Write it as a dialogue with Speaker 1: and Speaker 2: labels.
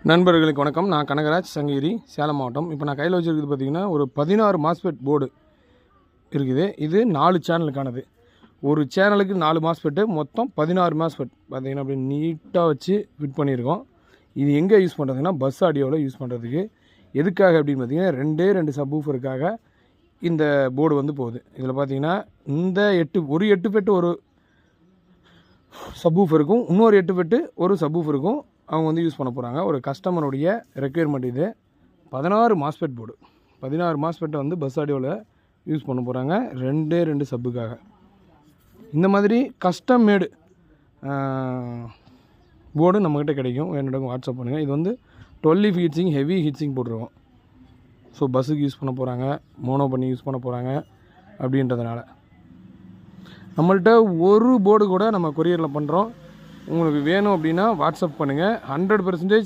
Speaker 1: நண்பர்களுக்கு வணக்கம். நான் கனகராஜ், சங்ககிரி, சேலம் மாவட்டம். இப்போ நான் கையில் வச்சுருக்கிறது பார்த்திங்கன்னா ஒரு 16 மாஸ்பெட் போர்டு இருக்குது. இது 4 சேனலுக்கானது. ஒரு சேனலுக்கு 4 மாஸ்பெட்டு, மொத்தம் 16 மாஸ்பெட் பார்த்திங்கன்னா அப்படி நீட்டாக வச்சு ஃபிட் பண்ணியிருக்கோம். இது எங்கே யூஸ் பண்ணுறதுன்னா பஸ் ஆடியோவில் யூஸ் பண்ணுறதுக்கு. எதுக்காக அப்படின்னு பார்த்திங்கன்னா 2 சப்வூஃபருக்காக இந்த போர்டு வந்து போகுது. இதில் பார்த்திங்கன்னா இந்த 8 ஃபெட்டு ஒரு சப்வூஃபருக்கும், இன்னொரு 8 ஃபெட்டு ஒரு சப்வூஃபருக்கும் அவங்க வந்து யூஸ் பண்ண போகிறாங்க. ஒரு கஸ்டமருடைய ரெக்குயர்மெண்ட் இது. 16 மாஸ்பெட் போர்டு, 16 மாஸ்பெட்டை வந்து பஸ் ஆடியோவில் யூஸ் பண்ண போகிறாங்க 2 சப்புக்காக. இந்த மாதிரி கஸ்டம் மேடு போர்டு நம்மக்கிட்ட கிடைக்கும். என்னோட வாட்ஸ்அப் பண்ணுங்கள். இது வந்து 12 ஹீட்ஸிங், ஹெவி ஹீட்ஸிங் போட்டுருவோம். ஸோ பஸ்ஸுக்கு யூஸ் பண்ண போகிறாங்க, மோனோ பண்ணி யூஸ் பண்ண போகிறாங்க. அப்படின்றதுனால நம்மள்கிட்ட ஒரு போர்டு கூட நம்ம கொரியரில் பண்ணுறோம். உங்களுக்கு வேணும் அப்படின்னா வாட்ஸ்அப் பண்ணுங்கள். 100%